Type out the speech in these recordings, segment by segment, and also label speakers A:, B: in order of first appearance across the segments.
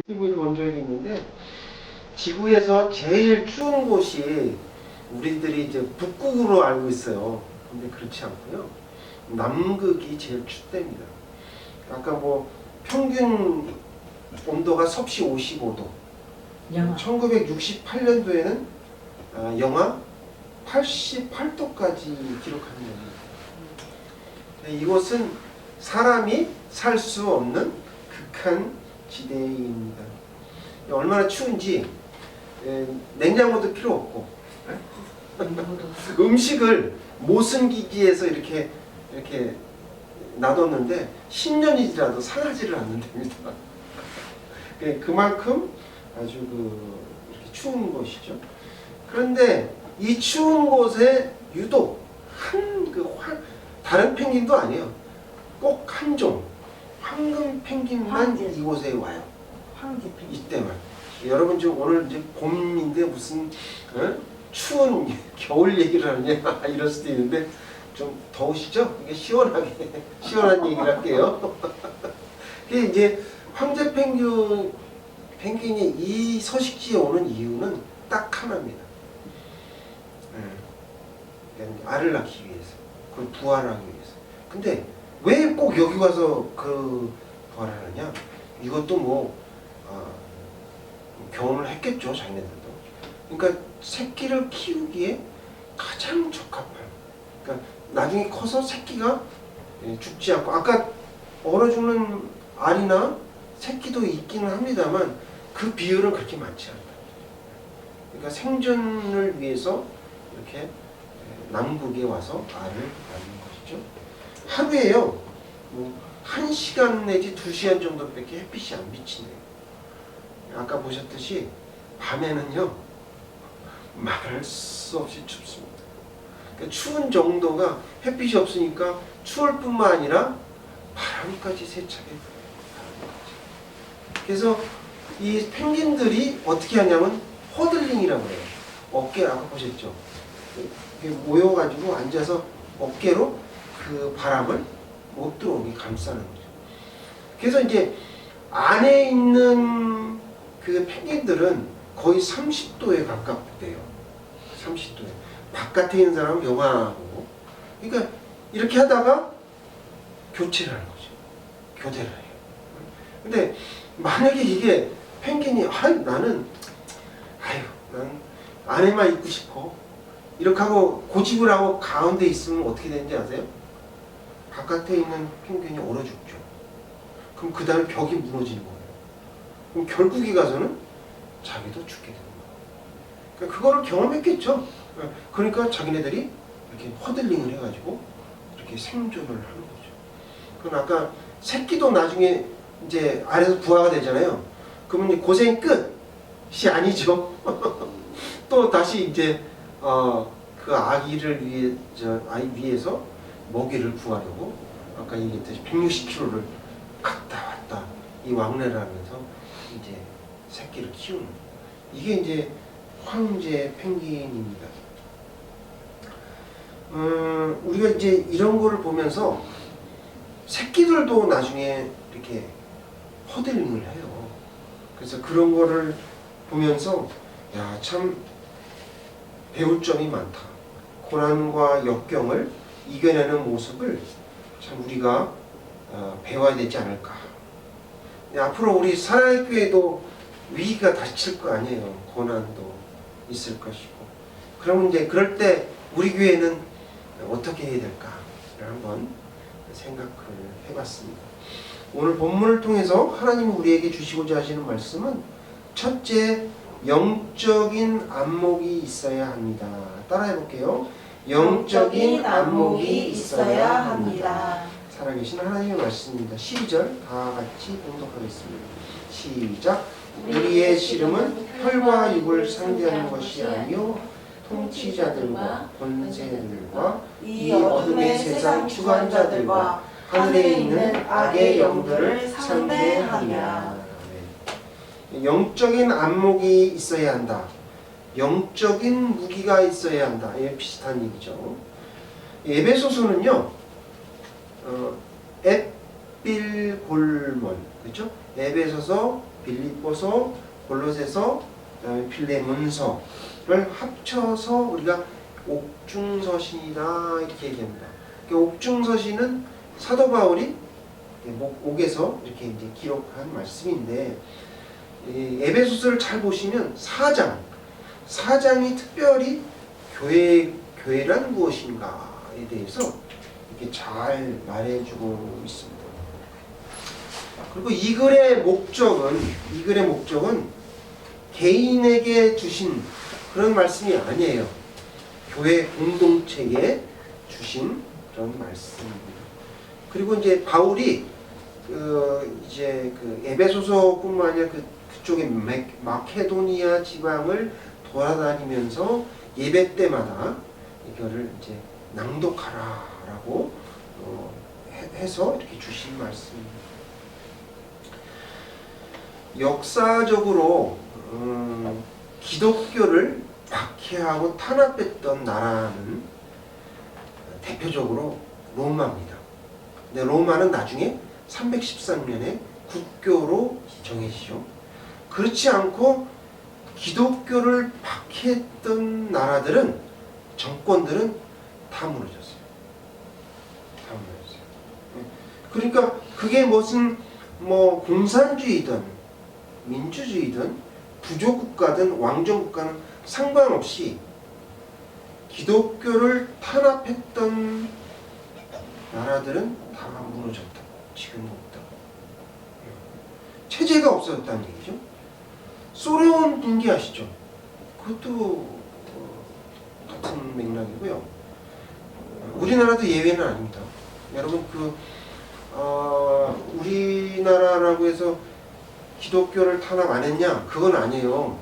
A: TV를 본 적이 있는데 지구에서 제일 추운 곳이 우리들이 이제 북극으로 알고 있어요. 근데 그렇지 않고요. 남극이 제일 춥답니다. 아까 뭐 평균 온도가 섭씨 55도.
B: 영하.
A: 1968년도에는 영하 88도까지 기록한 겁니다. 이곳은 사람이 살 수 없는 극한 지대입니다. 얼마나 추운지 냉장고도 필요 없고 음식을 모순기지에서 이렇게 놔뒀는데 10년이 지나도 상하지를 않는답니다. 그만큼 아주 이렇게 추운 곳이죠. 그런데 이 추운 곳에 유독 다른 펭귄도 아니에요. 꼭 한 종 황금 펭귄만 이곳에 와요. 이때만. 여러분 지금 오늘 이제 봄인데 무슨 추운 겨울 얘기를 하느냐 이럴 수도 있는데 좀 더우시죠? 이게 시원하게 시원한 얘기를 할게요. 이게 이제 황제 펭귄이 이 서식지에 오는 이유는 딱 하나입니다. 알을 낳기 위해서, 그걸 부화하기 위해서. 근데 왜 꼭 여기 와서 부화를 하느냐? 이것도 경험을 했겠죠, 자기네들도. 그러니까 새끼를 키우기에 가장 적합한. 그러니까 나중에 커서 새끼가 죽지 않고, 아까 얼어 죽는 알이나 새끼도 있기는 합니다만 그 비율은 그렇게 많지 않다. 그러니까 생존을 위해서 이렇게 남극에 와서 알을 낳는 것이죠. 하루에요, 1시간 내지 2시간 정도밖에 햇빛이 안 비치네요. 아까 보셨듯이 밤에는요 말할 수 없이 춥습니다. 그러니까 추운 정도가 햇빛이 없으니까 추울 뿐만 아니라 바람까지 세차게 바람까지. 그래서 이 펭귄들이 어떻게 하냐면 허들링이라고 해요. 어깨 아까 보셨죠? 모여가지고 앉아서 어깨로 그 바람을 못 들어오게 감싸는 거죠. 그래서 이제 안에 있는 그 펭귄들은 거의 30도에 가깝대요. 30도에. 바깥에 있는 사람은 영하고. 그러니까 이렇게 하다가 교체를 하는 거죠. 교대를 해요. 근데 만약에 이게 펭귄이 난 안에만 있고 싶어. 이렇게 하고 고집을 하고 가운데 있으면 어떻게 되는지 아세요? 바깥에 있는 펭귄이 얼어 죽죠. 그럼 그 다음에 벽이 무너지는 거예요. 그럼 결국에 가서는 자기도 죽게 되는 거예요. 그러니까 그거를 경험했겠죠. 그러니까 자기네들이 이렇게 허들링을 해가지고 이렇게 생존을 하는 거죠. 그럼 아까 새끼도 나중에 이제 알에서 부화가 되잖아요. 그러면 이제 고생 끝이 아니죠. 또 다시 이제 그 아기를 위해서 먹이를 구하려고 아까 얘기했듯이 160km를 갔다 왔다 이 왕래를 하면서 이제 새끼를 키우는, 이게 이제 황제 펭귄입니다. 우리가 이제 이런 거를 보면서 새끼들도 나중에 이렇게 허들림을 해요. 그래서 그런 거를 보면서 야, 참 배울 점이 많다. 고난과 역경을 이겨내는 모습을 참 우리가 배워야 되지 않을까. 앞으로 우리 사랑의 교회도 위기가 닥칠 거 아니에요. 고난도 있을 것이고. 그러면 이제 그럴 때 우리 교회는 어떻게 해야 될까를 한번 생각을 해봤습니다. 오늘 본문을 통해서 하나님이 우리에게 주시고자 하시는 말씀은 첫째, 영적인 안목이 있어야 합니다. 따라해 볼게요. 영적인 안목이 있어야 합니다. 살아계신 하나님의 말씀입니다. 12절 다 같이 봉독하겠습니다. 시작. 우리의 씨름은 혈과 육을 상대하는 것이 아니요 통치자들과 권세들과 이 어둠의 세상 주관자들과 하늘에 있는 악의 영들을 상대하리라. 영적인 안목이 있어야 한다. 영적인 무기가 있어야 한다. 예, 비슷한 얘기죠. 에베소서는요, 에필골몬, 그렇죠? 에베소서 빌립보서, 골로새서, 그다음에 빌레몬서를 합쳐서 우리가 옥중서신이다 이렇게 얘기합니다. 옥중서신은 사도 바울이 옥에서 이렇게 이제 기록한 말씀인데, 에베소서를 잘 보시면 4장이 특별히 교회란 무엇인가에 대해서 이렇게 잘 말해주고 있습니다. 그리고 이 글의 목적은 개인에게 주신 그런 말씀이 아니에요. 교회 공동체에 주신 그런 말씀입니다. 그리고 이제 바울이 이제 에베소서뿐만 아니라 그쪽에 마케도니아 지방을 돌아다니면서 예배 때마다 이거를 이제 낭독하라라고 해서 이렇게 주신 말씀입니다. 역사적으로 기독교를 박해하고 탄압했던 나라는 대표적으로 로마입니다. 근데 로마는 나중에 313년에 국교로 정해지죠. 그렇지 않고 기독교를 박해했던 나라들은, 정권들은 다 무너졌어요. 다 무너졌어요. 그러니까 그게 무슨 공산주의든 민주주의든 부족국가든 왕정국가는 상관없이 기독교를 탄압했던 나라들은 다 무너졌다. 지금 없다. 체제가 없어졌다는 얘기죠. 소련 분기 아시죠? 그것도 같은 맥락이고요. 우리나라도 예외는 아닙니다. 여러분 우리나라라고 해서 기독교를 탄압 안 했냐? 그건 아니에요.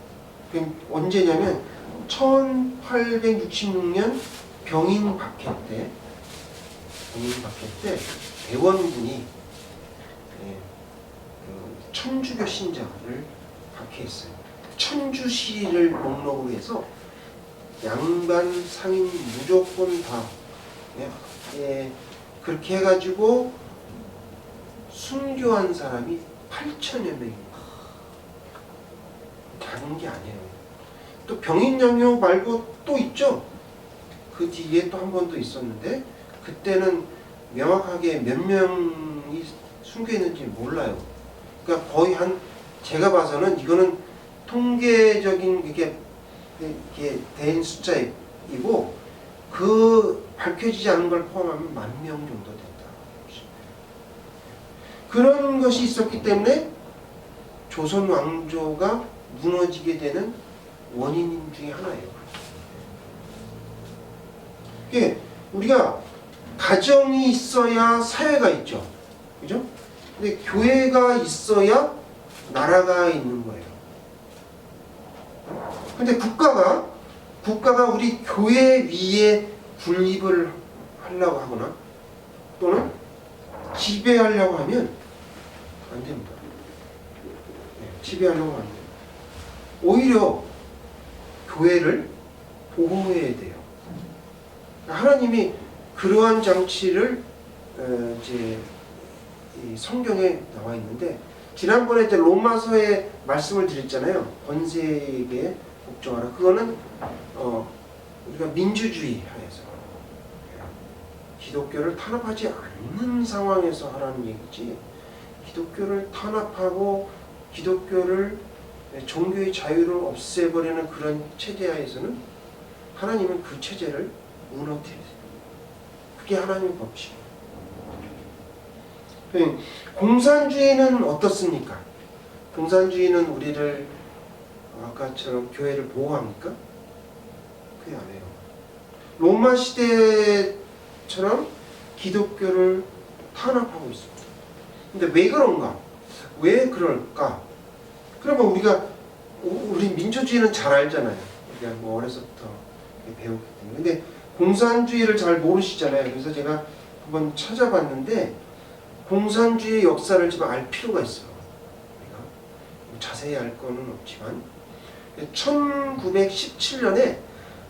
A: 언제냐면 1866년 병인 박해 때 대원군이 천주교 신자를 박해했어요. 천주시를 목록으로 해서 양반 상인 무조건 다 그렇게 해가지고 순교한 사람이 8천여 명입니다. 작은 게 아니에요. 또 병인양요 말고 또 있죠. 그 뒤에 또 한 번 더 있었는데 그때는 명확하게 몇 명이 순교했는지 몰라요. 그러니까 거의 제가 봐서는 이거는 통계적인 이게 된 숫자이고 그 밝혀지지 않은 걸 포함하면 10,000명 정도 된다. 그런 것이 있었기 때문에 조선 왕조가 무너지게 되는 원인 중에 하나예요. 이게 우리가 가정이 있어야 사회가 있죠. 그죠? 근데 교회가 있어야 나라가 있는 거예요. 근데 국가가 우리 교회 위에 군립을 하려고 하거나 또는 지배하려고 하면 안 됩니다. 지배하려고 하면 오히려 교회를 보호해야 돼요. 하나님이 그러한 장치를 이제 이 성경에 나와 있는데, 지난번에 이제 로마서에 말씀을 드렸잖아요. 권세에게 복종하라. 그거는 우리가 민주주의 하에서 기독교를 탄압하지 않는 상황에서 하라는 얘기지, 기독교를 탄압하고 기독교를 종교의 자유를 없애버리는 그런 체제 하에서는 하나님은 그 체제를 무너뜨리세요. 그게 하나님의 법칙이에요. 공산주의는 어떻습니까? 공산주의는 우리를 아까처럼 교회를 보호합니까? 그게 아니에요. 로마 시대처럼 기독교를 탄압하고 있습니다. 근데 왜 그런가? 왜 그럴까? 그러면 우리 민주주의는 잘 알잖아요. 우리가 어려서부터 배웠기 때문에. 근데 공산주의를 잘 모르시잖아요. 그래서 제가 한번 찾아봤는데 공산주의 역사를 좀 알 필요가 있어요. 우리가 자세히 알 거는 없지만 1917년에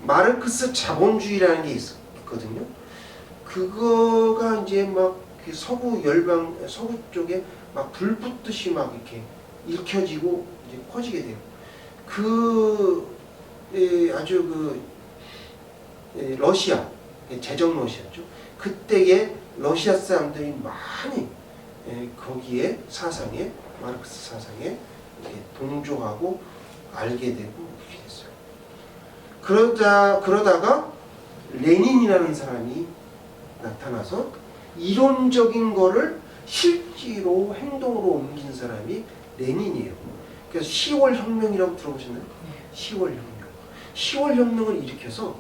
A: 마르크스 자본주의라는 게 있거든요. 그거가 이제 막 서구 쪽에 막 불 붙듯이 막 이렇게 일으켜지고 이제 퍼지게 돼요. 아주 러시아, 제정 러시아죠. 그때의 러시아 사람들이 많이 거기에 사상에, 마르크스 사상에 동조하고 알게 되고 이렇게 됐어요. 그러다가 레닌이라는 사람이 나타나서 이론적인 거를 실제로 행동으로 옮긴 사람이 레닌이에요. 그래서 10월 혁명이라고 들어보셨나요? 10월 혁명. 10월 혁명을 일으켜서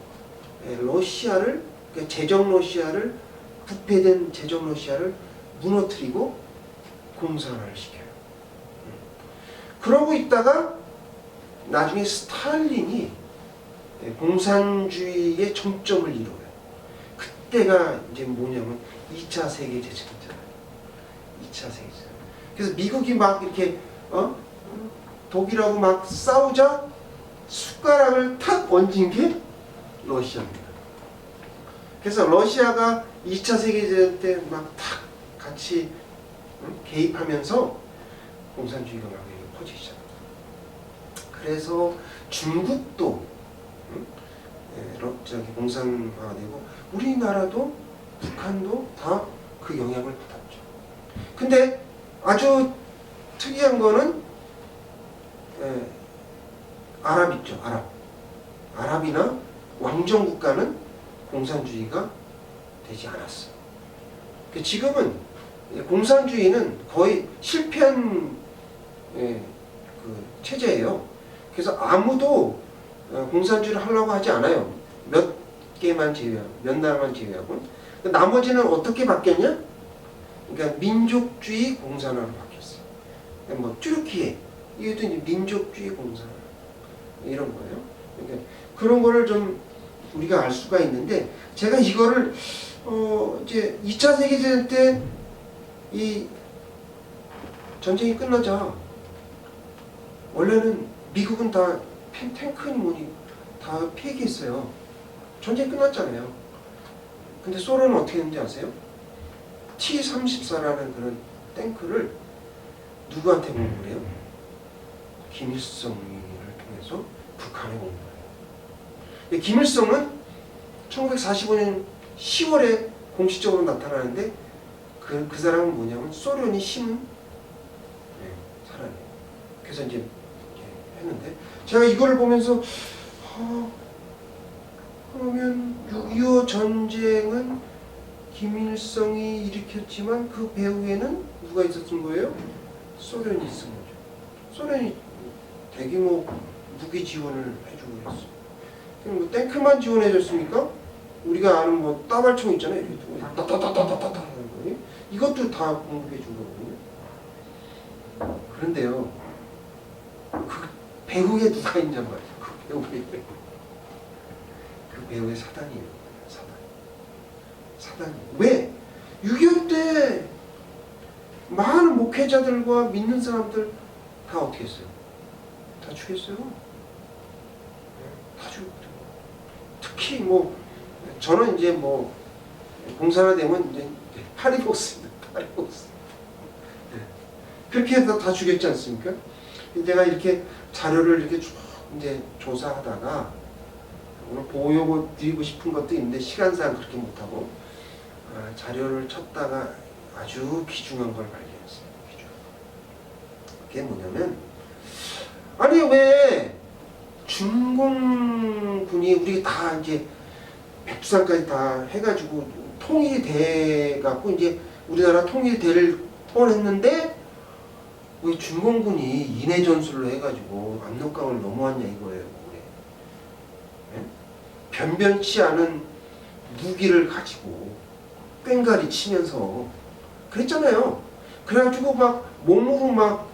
A: 러시아를, 그러니까 제정 러시아를, 부패된 제정 러시아를 무너뜨리고 공산화를 시켜요. 그러고 있다가 나중에 스탈린이 공산주의의 정점을 이뤄요. 그때가 이제 뭐냐면 2차 세계대전이잖아요. 2차 세계대전. 그래서 미국이 막 이렇게 독일하고 막 싸우자 숟가락을 탁 얹은 게 러시아입니다. 그래서 러시아가 2차 세계대전 때 막 탁 같이 개입하면서 공산주의가 막 퍼지기 시작합니다. 그래서 중국도 공산화되고 우리나라도 북한도 다 그 영향을 받았죠. 근데 아주 특이한 거는 아랍 있죠. 아랍이나 왕정 국가는 공산주의가 되지 않았어요. 지금은 공산주의는 거의 실패한 그 체제예요. 그래서 아무도 공산주의를 하려고 하지 않아요. 몇 나라만 제외하고. 나머지는 어떻게 바뀌었냐? 그러니까 민족주의 공산화로 바뀌었어요. 그러니까 뭐 튀르키예 이것도 이제 민족주의 공산화 이런 거예요. 그러니까 그런 거를 좀 우리가 알 수가 있는데, 제가 이거를 이제 2차 세계대전 때 이 전쟁이 끝나자 원래는 미국은 다 탱크니 뭐니 다 폐기했어요. 전쟁이 끝났잖아요. 근데 소련은 어떻게 했는지 아세요? T-34라는 그런 탱크를 누구한테 공부를 해요? 김일성을 통해서 북한에 공부를 해요. 김일성은 1945년 10월에 공식적으로 나타나는데 그 사람은 뭐냐면 소련이 심은 사람이에요. 그래서 이제 했는데, 제가 이거를 보면서 그러면 6.25 전쟁은 김일성이 일으켰지만 그 배후에는 누가 있었던 거예요? 소련이 있었던 거죠. 소련이 대규모 무기 지원을 해주고 그랬어요. 그럼 뭐 탱크만 지원해줬습니까? 우리가 아는 뭐 따발총 있잖아요. 이렇게 따따따따따따 하는 거. 이것도 다 공급해 준 거거든요. 그런데요, 그 배후에 누가 있냔 말이에요. 그 배후에 사단이에요. 사단이. 왜? 6.25 때 많은 목회자들과 믿는 사람들 다 어떻게 했어요? 다 죽였어요. 다 죽였거든요. 특히 뭐 저는 이제 뭐 공산화되면 이제 파리복스입니다. 파리복스. 그렇게 해서 다 죽였지 않습니까? 제가 이렇게 자료를 이렇게 쭉 이제 조사하다가 오늘 보여드리고 싶은 것도 있는데 시간상 그렇게 못하고 자료를 찾다가 아주 귀중한 걸 발견했어요. 그게 뭐냐면, 아니 왜 중공군이 우리 다 이제 백두산까지 다 해가지고 통일이 돼갖고 이제 우리나라 통일대를 뻔했는데 왜 중공군이 인해 전술로 해가지고 압록강을 넘어왔냐 이거예요. 네? 변변치 않은 무기를 가지고 꽹가리 치면서 그랬잖아요. 그래가지고 막 몸으로 막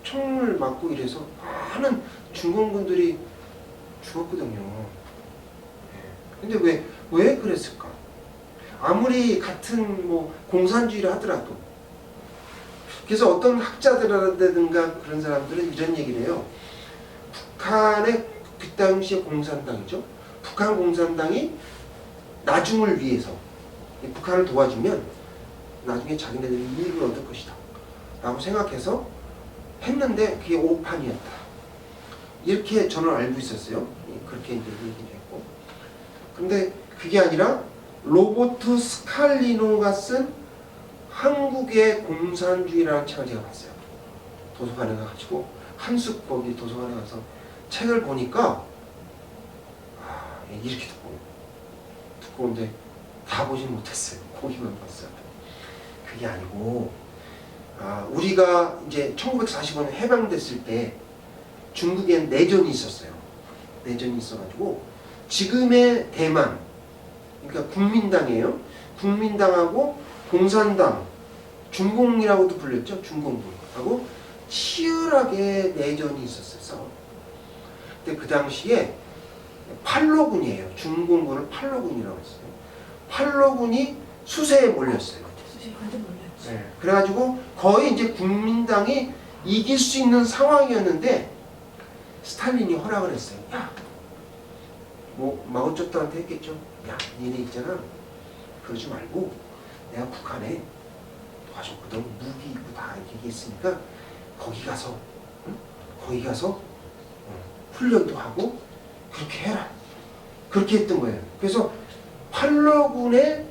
A: 총을 맞고 이래서 많은 중공군들이 죽었거든요. 근데 왜 그랬을까? 아무리 같은 뭐 공산주의를 하더라도. 그래서 어떤 학자들이라든가 그런 사람들은 이런 얘기를 해요. 북한의 그 당시에 공산당이죠. 북한 공산당이 나중을 위해서 북한을 도와주면 나중에 자기네들이 이익을 얻을 것이다 라고 생각해서 했는데 그게 오판이었다. 이렇게 저는 알고 있었어요. 그렇게 이제 얘기를 했고. 근데 그게 아니라 로버트 스칼리노가 쓴 한국의 공산주의라는 책을 제가 봤어요. 도서관에 가가지고 한숲 거기 도서관에 가서 책을 보니까 이렇게 두꺼운데 다 보진 못했어요. 거기만 봤어요. 그게 아니고 우리가 이제 1945년 해방됐을 때 중국엔 내전이 있었어요. 내전이 있어가지고 지금의 대만, 그러니까 국민당이에요. 국민당하고 공산당, 중공이라고도 불렸죠. 중공군하고 치열하게 내전이 있었어요. 근데 그 당시에 팔로군이에요. 중공군을 팔로군이라고 했어요. 팔로군이 수세에 몰렸어요. 네. 그래가지고 거의 이제 국민당이 이길 수 있는 상황이었는데 스탈린이 허락을 했어요. 야, 뭐 마오쩌둥한테 했겠죠. 야, 니네 있잖아. 그러지 말고 내가 북한에 도와줬거든. 무기 있고 다 이렇게 있으니까 거기 가서 훈련도 하고 그렇게 해라. 그렇게 했던 거예요. 그래서 팔로군의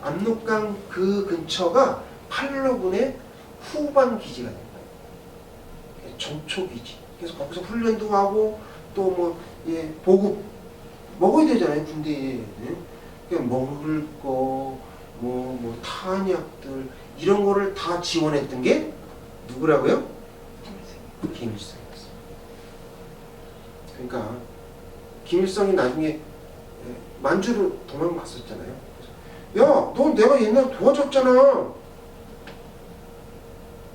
A: 압록강 그 근처가 팔로군의 후방 기지가 된 거예요. 전초 기지. 그래서 거기서 훈련도 하고 또 뭐 보급 먹어야 되잖아요, 군대에. 그러니까 먹을 거, 뭐 탄약들 이런 거를 다 지원했던 게 누구라고요? 김일성이었어요. 그러니까 김일성이 나중에 만주로 도망갔었잖아요. 야, 너 내가 옛날에 도와줬잖아.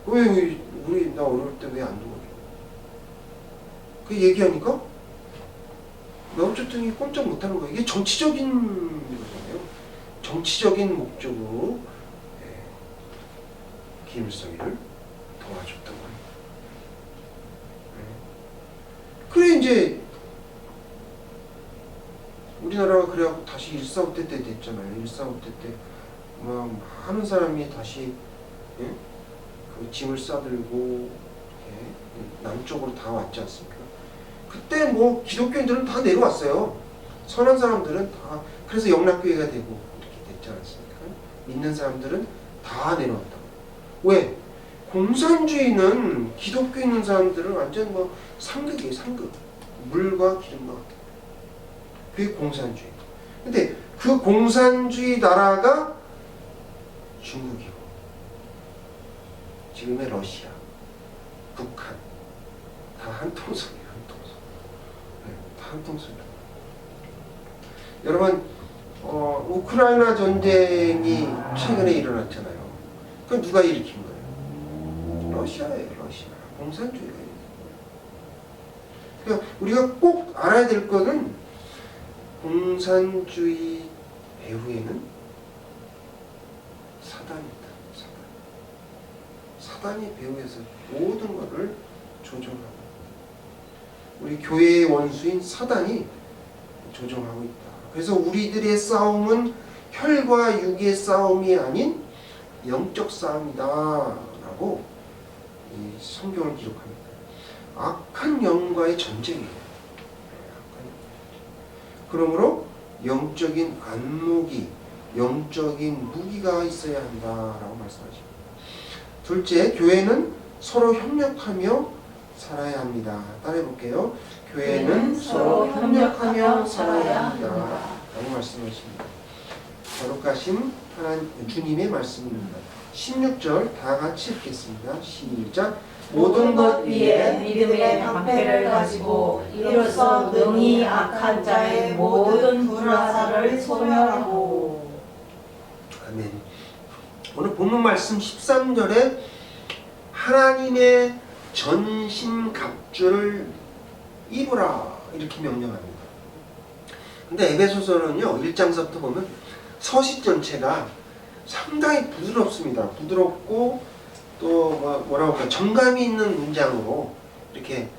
A: 왜 우리 나 어려울 때 왜 안 도와줘? 그 얘기하니까 마오쩌둥이 꼼짝 못하는 거예요. 이게 정치적인 거잖아요. 정치적인 목적으로 김일성이를 도와줬던 거예요. 그래 이제 우리나라가 그래갖고 다시 145때 때 됐잖아요. 145때 때 많은 사람이 다시 그 짐을 싸들고 남쪽으로 다 왔지 않습니까? 그때 뭐 기독교인들은 다 내려왔어요. 선한 사람들은 다 그래서 영락교회가 되고 이렇게 됐지 않습니까? 믿는 사람들은 다 내려왔다고. 왜? 공산주의는 기독교 있는 사람들은 완전 뭐 상극이에요. 상극. 물과 기름과 같은. 그게 공산주의. 근데 그 공산주의 나라가 중국이고 지금의 러시아, 북한 다 한 통속이에요. 한 통속. 다 한 통속이에요. 여러분 우크라이나 전쟁이 최근에 일어났잖아요. 그건 누가 일으킨 거예요? 러시아예요. 러시아. 공산주의가 일으킨 거예요. 그러니까 우리가 꼭 알아야 될 거는 공산주의 배후에는 사단이다. 사단이 배후에서 모든 것을 조종하고 우리 교회의 원수인 사단이 조종하고 있다. 그래서 우리들의 싸움은 혈과 육의 싸움이 아닌 영적 싸움이다 라고 이 성경을 기록합니다. 악한 영과의 전쟁이에요. 그러므로 영적인 안목이, 영적인 무기가 있어야 한다라고 말씀하십니다. 둘째, 교회는 서로 협력하며 살아야 합니다. 따라해 볼게요. 교회는 서로 협력하며 살아야 합니다. 라고 말씀하십니다. 거룩하신 하나님 주님의 말씀입니다. 16절 다 같이 읽겠습니다. 시작.
B: 모든 것 위에 믿음의 방패를 가지고 이로써 능히 악한 자의 모든 불화살을 소멸하고.
A: 아멘. 오늘 본문 말씀 13절에 하나님의 전신갑주를 입으라 이렇게 명령합니다. 근데 에베소서는요 1장서부터 보면 서식 전체가 상당히 부드럽습니다. 부드럽고 또 뭐라고 할까 정감이 있는 문장으로 이렇게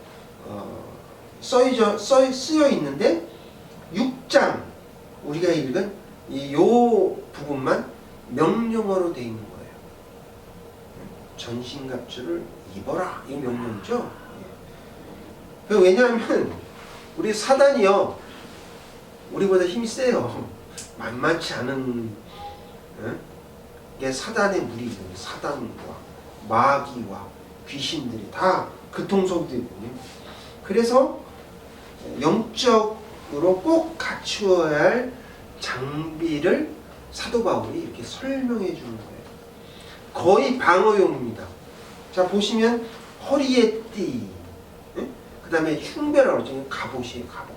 A: 쓰여 있는데 6장 우리가 읽은 요 부분만 명령어로 되어 있는 거예요. 전신갑주를 입어라 이 명령이죠. 예. 왜냐하면 우리 사단이요 우리보다 힘이 세요. 만만치 않은 게 사단의 무리거든요. 사단과 마귀와 귀신들이 다 그 통속이거든요. 그래서 영적으로 꼭 갖추어야 할 장비를 사도 바울이 이렇게 설명해 주는 거예요. 거의 방어용입니다. 자 보시면 허리에 띠, 그 다음에 흉배라고 그러죠. 갑옷이에요. 갑옷.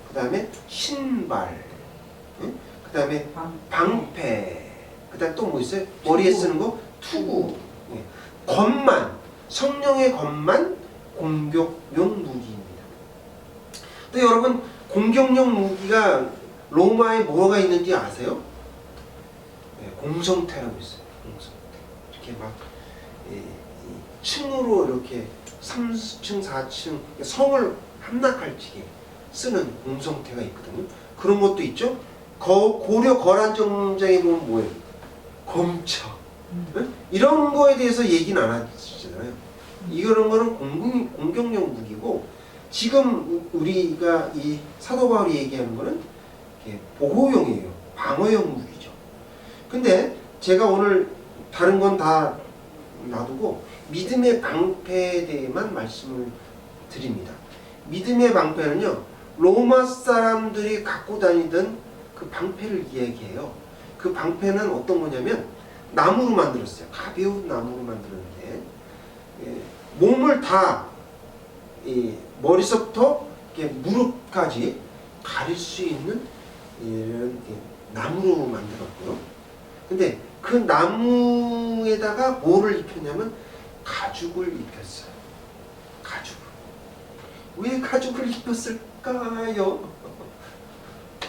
A: 그 다음에 신발, 그 다음에 방패, 그 다음에 또 뭐 있어요? 머리에 쓰는 거 투구, 검만, 성령의 검만 공격용 무기입니다. 또 여러분 공격용 무기가 로마에 뭐가 있는지 아세요? 공성태라고 있어요. 공성태. 이렇게 막 층으로 이렇게 3층, 4층 성을 함락할지게 쓰는 공성태가 있거든요. 그런 것도 있죠. 고려 거란정장에 보면 뭐예요? 검차. 이런 거에 대해서 얘기는 안 하시잖아요. 이런 거는 공격용 무기고 지금 우리가 이 사도 바울이 얘기하는 거는 보호용이에요. 방어용 무기죠. 근데 제가 오늘 다른 건 다 놔두고 믿음의 방패에 대해만 말씀을 드립니다. 믿음의 방패는요, 로마 사람들이 갖고 다니던 그 방패를 이야기해요. 그 방패는 어떤 거냐면 나무로 만들었어요. 가벼운 나무로 만들었는데 몸을 다 머리서부터 무릎까지 가릴 수 있는 이런 나무로 만들었고요. 근데 그 나무에다가 뭐를 입혔냐면 가죽을 입혔어요. 가죽을. 왜 가죽을 입혔을까요?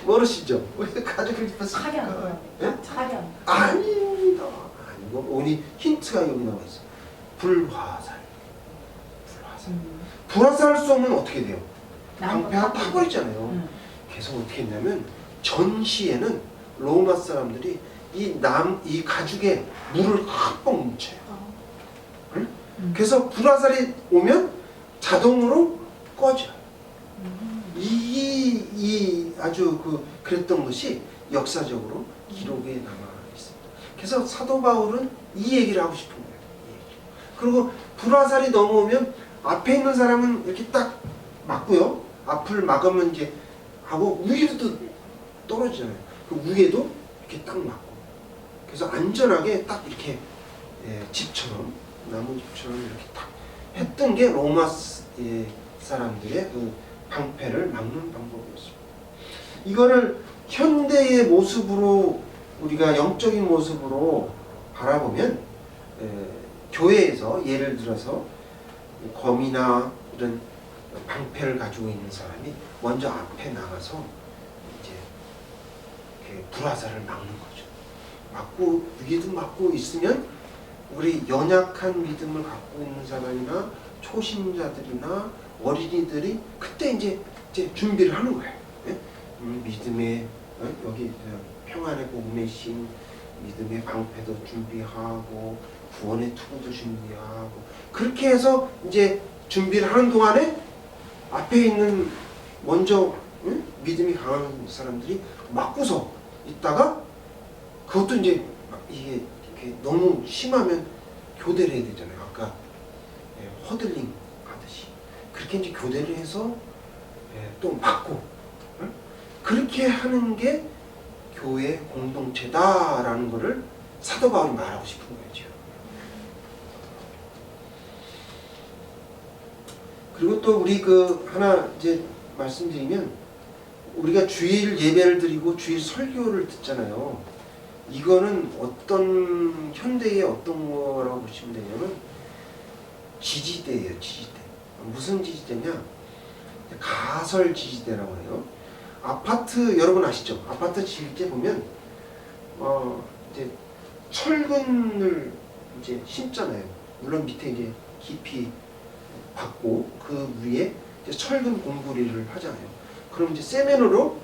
A: 모르시죠? 왜 가죽을 입혔을까요?
B: 차량.
A: 아닙니다. 아니고 오니 힌트가 여기 나와 있어요. 불화살. 불화살을 쏘면 어떻게 돼요? 방패가 타버리잖아요. 그래서 어떻게 했냐면 전시에는 로마 사람들이 이 가죽에 물을 흠뻑 묻혀요. 응? 그래서 불화살이 오면 자동으로 꺼져요. 이 아주 그랬던 것이 역사적으로 기록에 남아 있습니다. 그래서 사도 바울은 이 얘기를 하고 싶은 거예요. 그리고 불화살이 넘어오면 앞에 있는 사람은 이렇게 딱 맞고요. 앞을 막으면 이제 하고 위에도 떨어지잖아요. 그 위에도 이렇게 딱 맞고. 그래서 안전하게 딱 이렇게 집처럼 나무집처럼 이렇게 딱 했던 게 로마 사람들의 그 방패를 막는 방법이었습니다. 이거를 현대의 모습으로 우리가 영적인 모습으로 바라보면 교회에서 예를 들어서 검이나 이런 방패를 가지고 있는 사람이 먼저 앞에 나가서 이제 불화살을 막는 거죠. 막고 위에도 막고 있으면 우리 연약한 믿음을 갖고 있는 사람이나 초신자들이나 어린이들이 그때 이제 준비를 하는 거예요. 믿음의 여기 평안의 복음의 신, 믿음의 방패도 준비하고 구원의 투구도 준비하고 그렇게 해서 이제 준비를 하는 동안에 앞에 있는 먼저 믿음이 강한 사람들이 맞고서 있다가 그것도 이제 이게 너무 심하면 교대를 해야 되잖아요. 아까 허들링 하듯이 그렇게 이제 교대를 해서 또 맞고 그렇게 하는 게 교회 공동체다라는 것을 사도 바울이 말하고 싶은 거죠. 그리고 또 우리 하나 이제 말씀드리면 우리가 주일 예배를 드리고 주일 설교를 듣잖아요. 이거는 어떤 현대의 어떤 거라고 보시면 되냐면 지지대예요. 지지대. 무슨 지지대냐? 가설 지지대라고 해요. 아파트 여러분 아시죠? 아파트 지을 때 보면 이제 철근을 이제 심잖아요. 물론 밑에 이제 깊이 받고 그 위에 이제 철근 공구리를 하잖아요. 그럼 이제 세면으로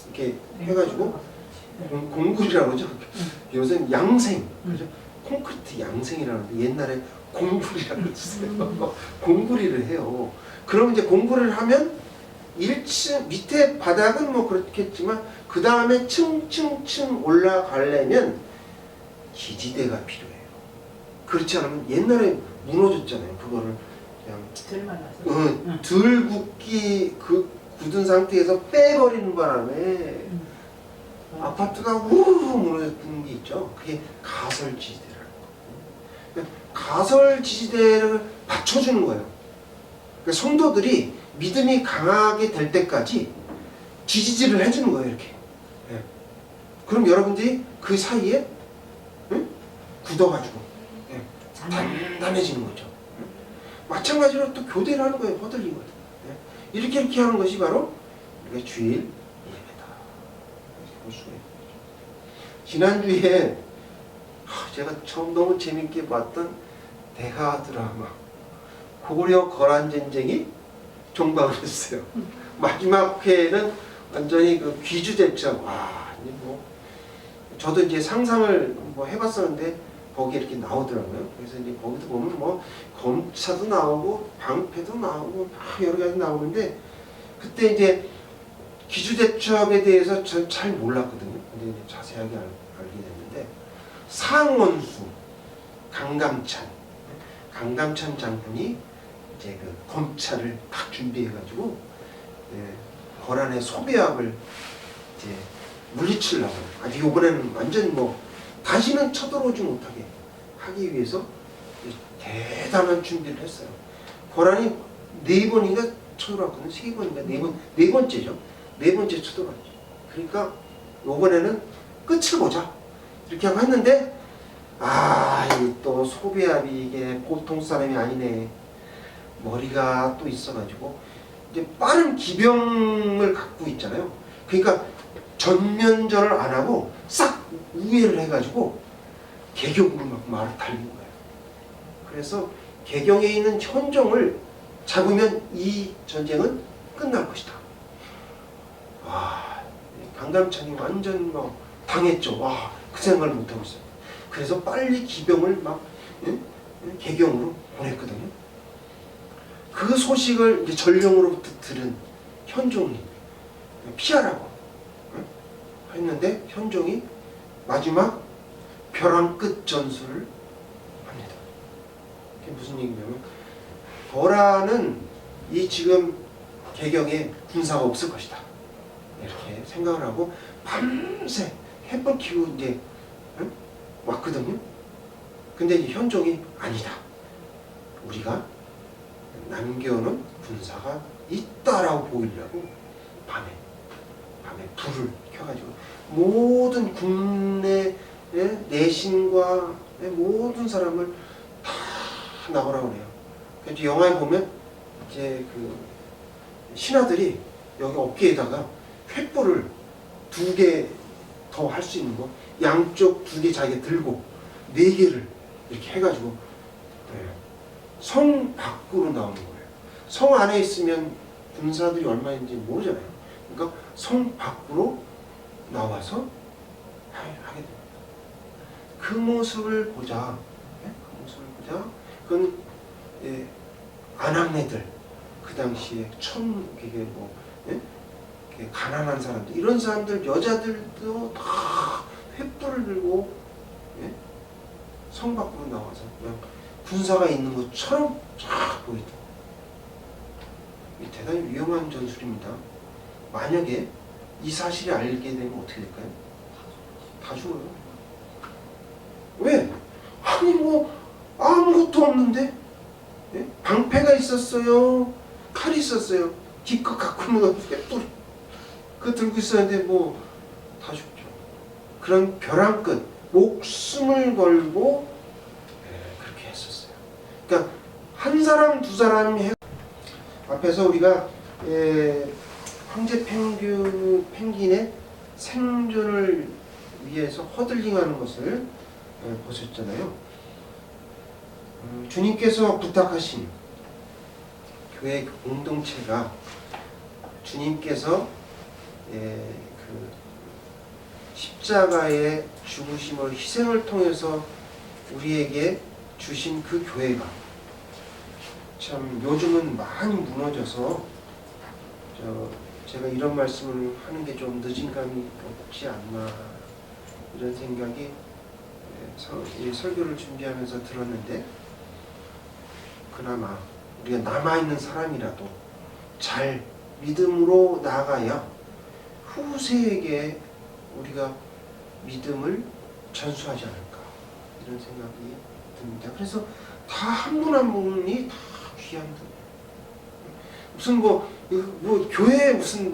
A: 이렇게 해가지고 공구리라고 그러죠. 요새는 양생, 그죠? 콘크리트 양생이라는 데 옛날에 공구리라고 했어요. 공구리를 해요. 그럼 이제 공구리를 하면 1층 밑에 바닥은 뭐 그렇겠지만 그 다음에 층층층 올라가려면 기지대가 필요해요. 그렇지 않으면 옛날에 무너졌잖아요. 그거를 그냥 덜 굳은 상태에서 빼버리는 바람에 아파트가 우르르 무너졌던 게 있죠. 그게 가설지지대라는 거예요. 가설지지대를 받쳐주는 거예요. 그러니까 성도들이 믿음이 강하게 될 때까지 지지질을 해주는 거예요. 이렇게. 예. 그럼 여러분들이 그 사이에 굳어가지고 단단해지는 거죠. 마찬가지로 또 교대를 하는 거예요. 허들리거든. 이렇게 하는 것이 바로 우리가 주일 예배다. 볼 수가 있는 거죠. 지난주에 제가 처음 너무 재밌게 봤던 대하 드라마 고구려 거란전쟁이 종방을 했어요. 마지막 회에는 완전히 그 귀주대첩. 와, 이제 뭐 저도 이제 상상을 뭐 해봤었는데 거기에 이렇게 나오더라고요. 그래서 이제 거기도 보면 뭐 검차도 나오고 방패도 나오고 막 여러 가지 나오는데 그때 이제 기주대첩에 대해서 전 잘 몰랐거든요. 근데 이제 자세하게 알게 됐는데 상원수 강감찬 장군이 이제 그 검차를 딱 준비해가지고 거란의 소배압을 이제 물리치려고 아주 이번에는 완전 뭐 다시는 쳐들어오지 못하게 하기 위해서 대단한 준비를 했어요. 거란이 4번인가 쳐들어왔거든요. 3번인가 4번, 4번째죠. 4번째 쳐들어왔죠. 그러니까 이번에는 끝을 보자 이렇게 하고 했는데 이 또 소비압이 이게 보통 사람이 아니네. 머리가 또 있어가지고 이제 빠른 기병을 갖고 있잖아요. 그러니까 전면전을 안 하고 싹 우회를 해가지고 개경으로 막 말을 달린 거예요. 그래서 개경에 있는 현종을 잡으면 이 전쟁은 끝날 것이다. 와, 강감찬이 완전 막 당했죠. 와, 그 생각을 못하고 있어요. 그래서 빨리 기병을 막 개경으로 보냈거든요. 그 소식을 이제 전령으로부터 들은 현종이 피하라고 했는데 현종이 마지막 벼랑 끝 전술을 합니다. 이게 무슨 얘기냐면 거란은 이 지금 개경에 군사가 없을 것이다. 이렇게 생각을 하고 밤새 햇불 켜고 이제 왔거든요. 근데 이제 현종이 아니다. 우리가 남겨놓은 군사가 있다라고 보이려고 밤에 불을 켜가지고 모든 국내 내신과 모든 사람을 다 나오라고 해요. 그래서 영화에 보면 이제 그 신하들이 여기 어깨에다가 횃불을 2개 더 할 수 있는 거 양쪽 2개 자기가 들고 4개를 이렇게 해가지고 성 밖으로 나오는 거예요. 성 안에 있으면 군사들이 얼마인지 모르잖아요. 그러니까 성 밖으로 나와서 하게 됩니다. 그 모습을 보자. 그건 아낙네들 그 당시에 이게 뭐 가난한 사람들 이런 사람들 여자들도 다 횃불을 들고 성 밖으로 나와서 그냥 군사가 있는 것처럼 쫙 보이더라고요. 대단히 위험한 전술입니다. 만약에 이 사실을 알게 되면 어떻게 될까요? 다 죽어요. 왜? 아니 뭐 아무것도 없는데 방패가 있었어요. 칼이 있었어요. 기껏 갖고 있는 건 횃불 그거 들고 있었는데 뭐 다 죽죠. 그런 벼랑 끝 목숨을 걸고 그렇게 했었어요. 그러니까 한 사람 두 사람이 앞에서 우리가 황제 펭귄의 생존을 위해서 허들링하는 것을 보셨잖아요. 주님께서 부탁하신 교회 공동체가 주님께서 그 십자가의 죽으심을 희생을 통해서 우리에게 주신 그 교회가 참 요즘은 많이 무너져서 제가 이런 말씀을 하는 게 좀 늦은 감이 없지 않나 이런 생각이 이 설교를 준비하면서 들었는데, 그나마 우리가 남아있는 사람이라도 잘 믿음으로 나아가야 후세에게 우리가 믿음을 전수하지 않을까 이런 생각이 듭니다. 그래서 다 한 분 한 분이 다 귀한 분. 무슨 교회에 무슨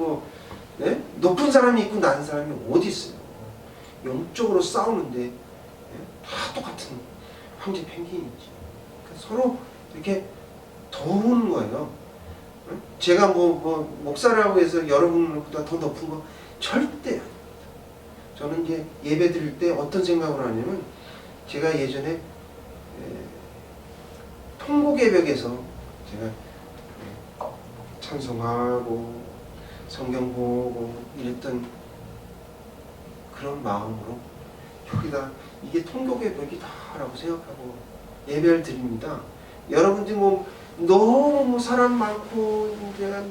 A: 높은 사람이 있고 낮은 사람이 어디 있어요? 영적으로 싸우는데 다 똑같은 황제 펭귄이지. 서로 이렇게 더운 거예요. 제가 목사라고 해서 여러분보다 더 높은 거 절대 아닙니다. 저는 이제 예배 드릴 때 어떤 생각을 하냐면, 제가 예전에 통곡예배에서 제가 찬송하고 성경 보고 이랬던 그런 마음으로 여기다 이게 통곡예배이다라고 생각하고 예배를 드립니다. 여러분들이 너무 사람 많고 제가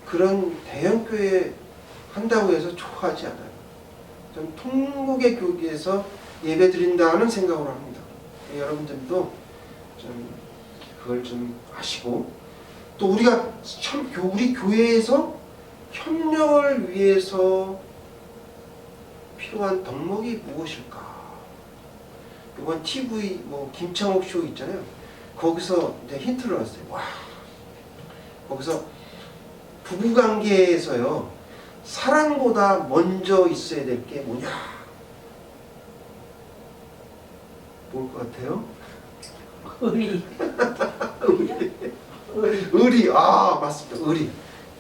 A: 그런 대형교회 한다고 해서 좋아하지 않아요. 전 통곡의 교회에서 예배 드린다는 생각을 합니다. 여러분들도 좀 그걸 좀 아시고, 또 우리가 우리 교회에서 협력을 위해서 필요한 덕목이 무엇일까? 이번 TV 김창옥 쇼 있잖아요. 거기서 이제 힌트를 얻었어요. 와, 거기서 부부관계에서요, 사랑보다 먼저 있어야 될 게 뭐냐? 뭘 것 같아요?
B: 의리.
A: 의리. 아, 맞습니다.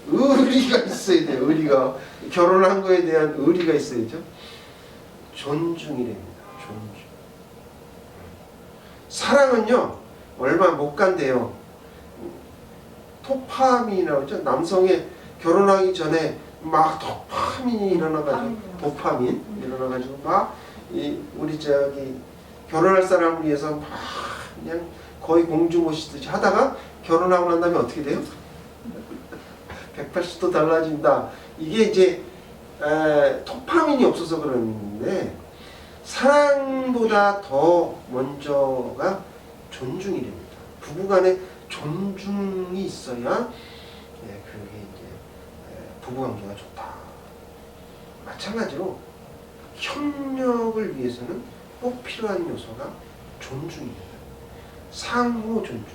A: 의리가 있어야 돼요. 의리가. 결혼한 거에 대한 의리가 있어야죠. 존중이랍니다. 존중. 사랑은요, 얼마 못 간대요. 도파민이라고 하죠. 남성의 결혼하기 전에 막 도파민이 일어나가지고, 도파민 일어나가지고 우리 결혼할 사람을 위해서 막 그냥 거의 공주 모시듯이 하다가 결혼하고 난 다음에 어떻게 돼요? 180도 달라진다. 이게 이제 도파민이 없어서 그러는데, 사랑보다 더 먼저가 존중이랍니다. 부부간에 존중이 있어야 그게 이제 부부관계가 좋다. 마찬가지로 협력을 위해서는 꼭 필요한 요소가 존중입니다. 상호 존중,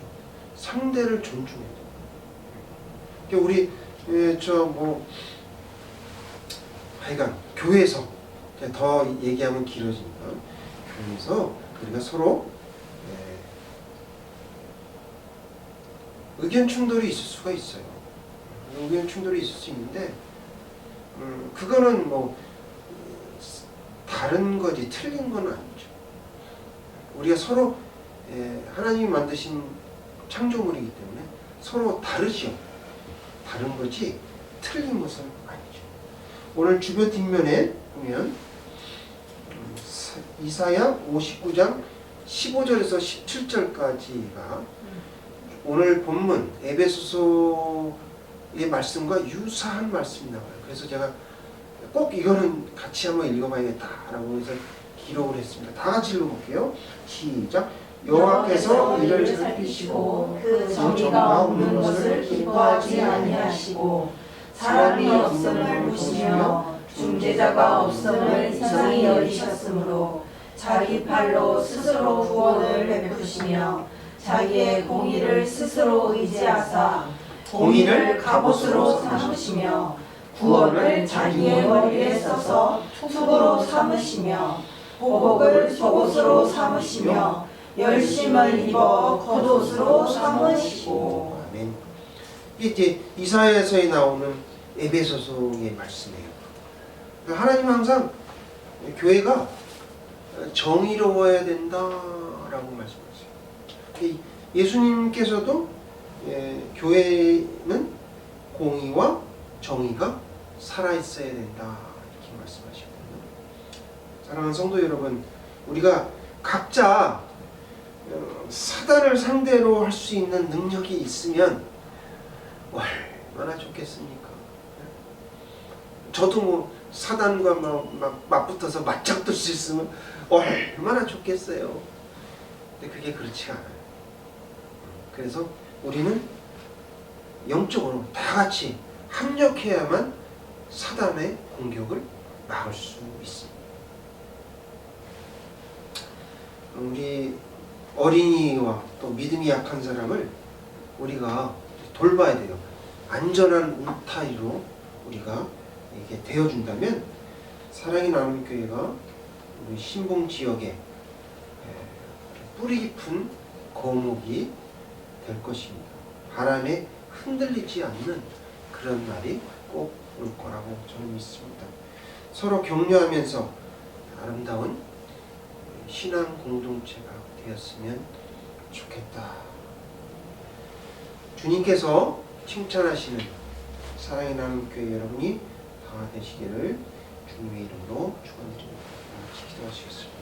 A: 상대를 존중해야 돼요. 우리 하여간 교회에서 더 얘기하면 길어지니까, 교회에서 우리가 서로 의견 충돌이 있을 수가 있어요. 의견 충돌이 있을 수 있는데, 그거는 다른 거지 틀린 건 아니죠. 우리가 서로 하나님이 만드신 창조물이기 때문에 서로 다르죠. 다른 거지 틀린 것은 아니죠. 오늘 주변 뒷면에 보면 이사야 59장 15절에서 17절까지가 오늘 본문 에베소서의 말씀과 유사한 말씀이 나와요. 그래서 제가 꼭 이거는 같이 한번 읽어봐야겠다라고 해서 기록을 했습니다. 다 같이 읽어볼게요. 시작. 여호와께서 이를
B: 살피시고 그 정의가 없는 것을 기뻐하지 아니하시고 사람이 없음을 보시며 중재자가 없음을 이상히 여기셨으므로 자기 팔로 스스로 구원을 베푸시며 자기의 공의를 스스로 의지하사 공의를 갑옷으로 삼으시며 구원을 자기의 머리에 써서 투구로 삼으시며 보복을 속옷으로 삼으시며 열심을 입어 겉옷으로 삼으시고.
A: 아멘. 이게 이사야서에 나오는 에베소서의 말씀이에요. 하나님은 항상 교회가 정의로워야 된다라고 말씀하세요. 예수님께서도 교회는 공의와 정의가 살아있어야 된다 이렇게 말씀하시거든요. 사랑하는 성도 여러분, 우리가 각자 사단을 상대로 할 수 있는 능력이 있으면 얼마나 좋겠습니까? 저도 뭐 사단과 막 맞붙어서 맞짱뜰 수 있으면 얼마나 좋겠어요. 근데 그게 그렇지가 않아요. 그래서 우리는 영적으로 다 같이 합력해야만 사단의 공격을 막을 수 있습니다. 우리 어린이와 또 믿음이 약한 사람을 우리가 돌봐야 돼요. 안전한 울타리로 우리가 이게 되어준다면 사랑의 나눔교회가 우리 신봉 지역에 뿌리 깊은 거목이 될 것입니다. 바람에 흔들리지 않는 그런 날이 꼭 올 거라고 저는 믿습니다. 서로 격려하면서 아름다운 신앙 공동체가 되었으면 좋겠다. 주님께서 칭찬하시는 사랑의 나눔교회 여러분이 다 되시기를 주님의 이름으로 축원드립니다. 기도하시겠습니다.